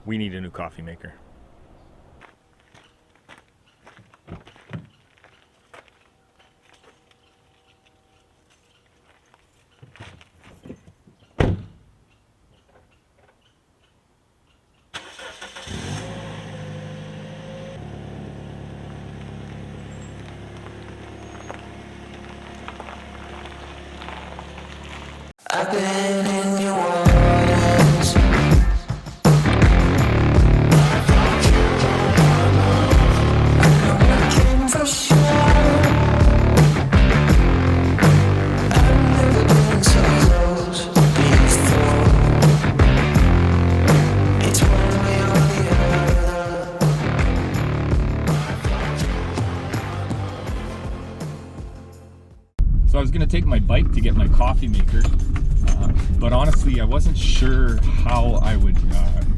we need a new coffee maker. I've been in your waters. I know I can for sure. I've never been so close before. It's one way or the other. So I was gonna take my bike to get my coffee maker, but honestly I wasn't sure how I would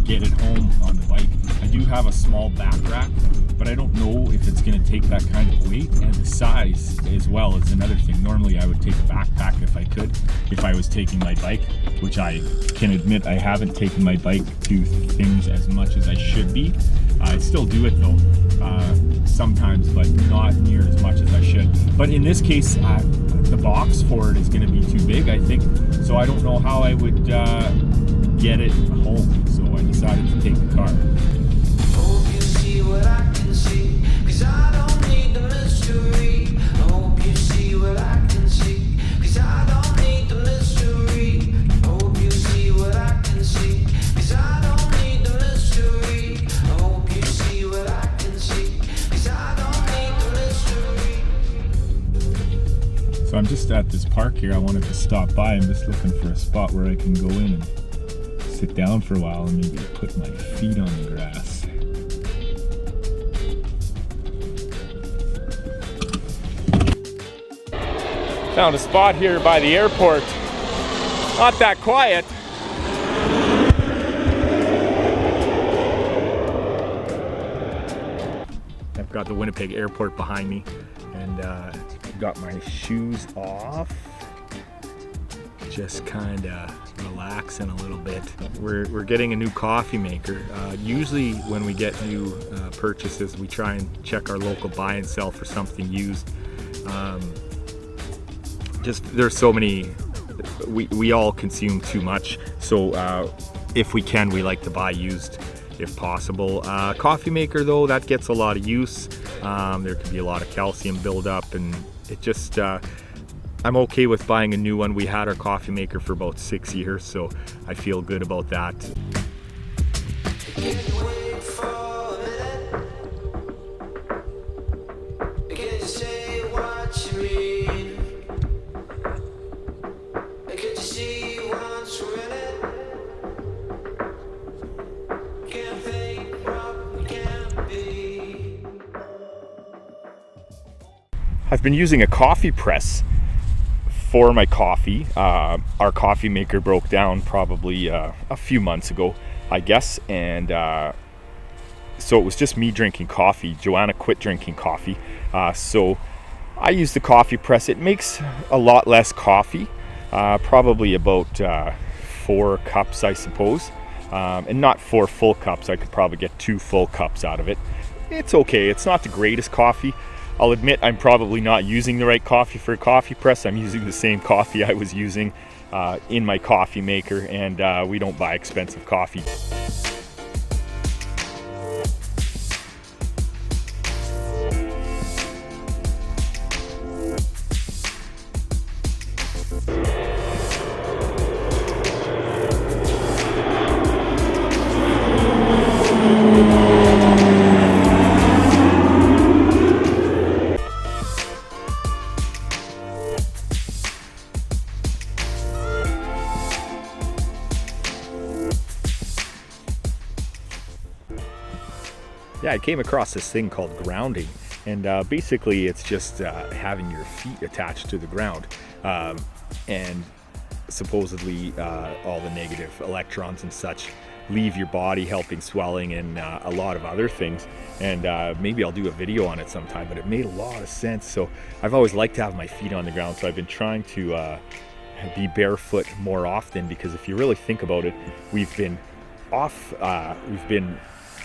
get it home on the bike. I do have a small back rack, but I don't know if it's gonna take that kind of weight, and the size as well is another thing. Normally I would take a backpack if I could, if I was taking my bike, which I can admit I haven't taken my bike to things as much as I should be. I still do it though, sometimes, but not near as much as I should. But in this case, the box for it is going to be too big, I think, so I don't know how I would get it home, so I decided to take the car. Hope you see what I can see, 'cause I don't need the mystery. I hope you see what I can see, 'cause I don't need the mystery. I hope you see what I can see, 'cause I don't need the mystery. I hope you see what I can see, 'cause I don't need the mystery. So I'm just at this park here. I wanted to stop by. I'm just looking for a spot where I can go in and sit down for a while and maybe put my feet on the grass. Found a spot here by the airport. Not that quiet. I've got the Winnipeg airport behind me, and got my shoes off. Just kind of relaxing a little bit. We're getting a new coffee maker. Usually when we get new purchases, we try and check our local buy and sell for something used. Just there's so many, we all consume too much, so if we can, we like to buy used if possible. Coffee maker though, that gets a lot of use. There could be a lot of calcium buildup, and it just I'm okay with buying a new one. We had our coffee maker for about 6 years, so I feel good about that. I've been using a coffee press for my coffee. Our coffee maker broke down probably a few months ago, I guess, and so it was just me drinking coffee. Joanna quit drinking coffee, so I use the coffee press. It makes a lot less coffee, probably about 4 cups, I suppose, and not 4 full cups. I could probably get 2 full cups out of it. It's okay. It's not the greatest coffee. I'll admit I'm probably not using the right coffee for a coffee press. I'm using the same coffee I was using in my coffee maker, and we don't buy expensive coffee. Yeah, I came across this thing called grounding, and basically it's just having your feet attached to the ground, and supposedly all the negative electrons and such leave your body, helping swelling and a lot of other things. And maybe I'll do a video on it sometime, but it made a lot of sense. So I've always liked to have my feet on the ground, so I've been trying to be barefoot more often, because if you really think about it, we've been we've been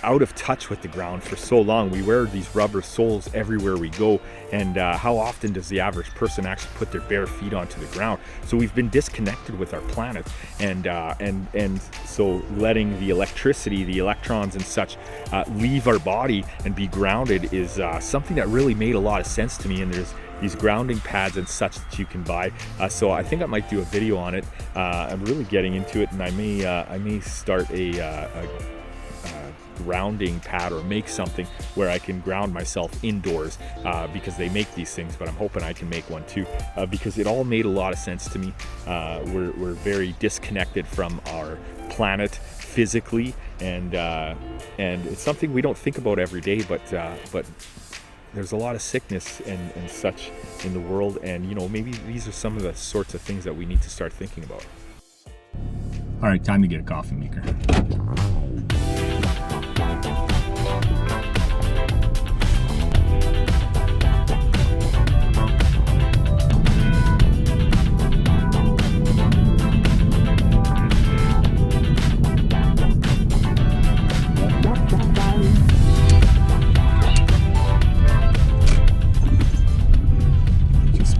out of touch with the ground for so long. We wear these rubber soles everywhere we go, and how often does the average person actually put their bare feet onto the ground? So we've been disconnected with our planet, and so letting the electricity, the electrons and such leave our body and be grounded is something that really made a lot of sense to me. And there's these grounding pads and such that you can buy, so I think I might do a video on it. I'm really getting into it, and I may start a grounding pad, or make something where I can ground myself indoors, because they make these things, but I'm hoping I can make one too, because it all made a lot of sense to me. We're very disconnected from our planet physically, and it's something we don't think about every day, but there's a lot of sickness and such in the world, and maybe these are some of the sorts of things that we need to start thinking about. All right, time to get a coffee maker.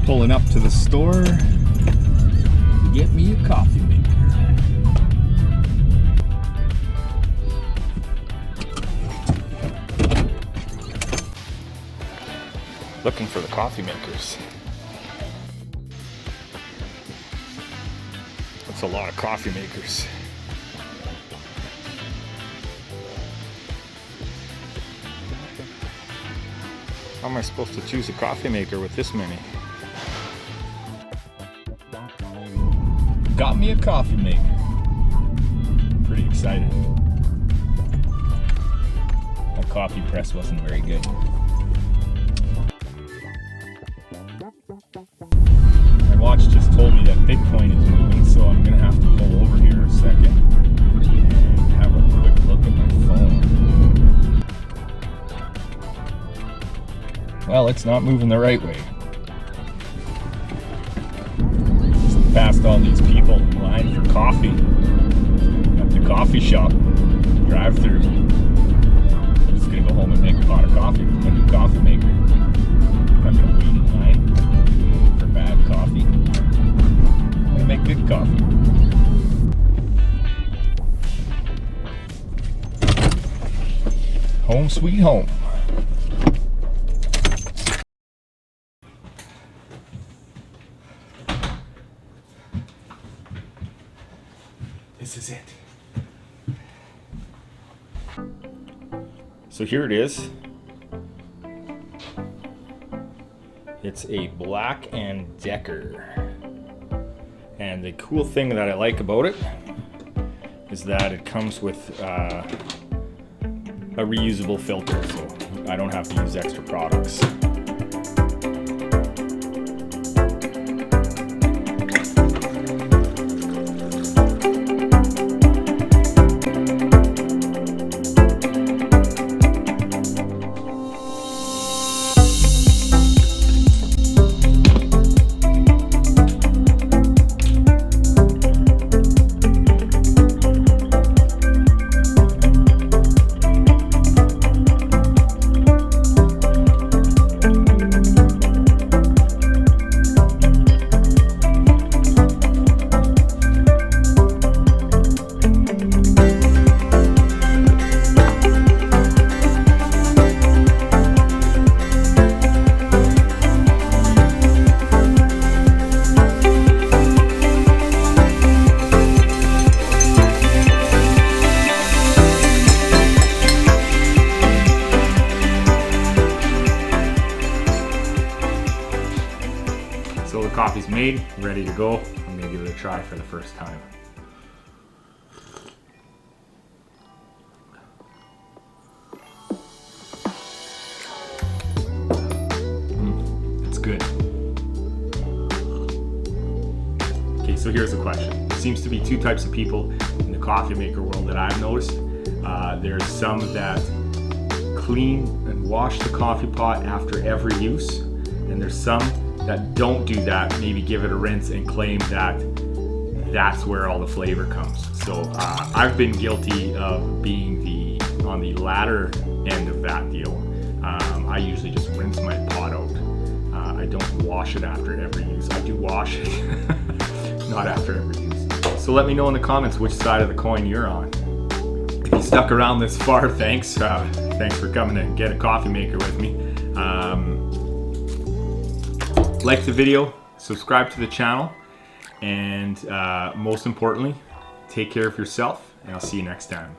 Pulling up to the store to get me a coffee maker. Looking for the coffee makers. That's a lot of coffee makers. How am I supposed to choose a coffee maker with this many? Got me a coffee maker. Pretty excited. That coffee press wasn't very good. My watch just told me that Bitcoin is moving, so I'm gonna have to pull over here a second and have a quick look at my phone. Well, it's not moving the right way. Past all these people in line for coffee at the coffee shop drive-thru. I'm just gonna go home and make a pot of coffee with my new coffee maker. I'm not gonna wait in line for bad coffee. I'm gonna make good coffee. Home sweet home. This is it. So here it is. It's a Black & Decker. And the cool thing that I like about it is that it comes with a reusable filter, so I don't have to use extra products. So the coffee's made, ready to go. I'm gonna give it a try for the first time. It's good. Okay, so here's the question. There seems to be two types of people in the coffee maker world that I've noticed. There's some that clean and wash the coffee pot after every use, and there's some that don't do that, maybe give it a rinse and claim that that's where all the flavor comes. So I've been guilty of being on the latter end of that deal. I usually just rinse my pot out. I don't wash it after every use. I do wash it, not after every use. So let me know in the comments which side of the coin you're on. If you stuck around this far, thanks. Thanks for coming to get a coffee maker with me. Like the video, subscribe to the channel, and most importantly, take care of yourself, and I'll see you next time.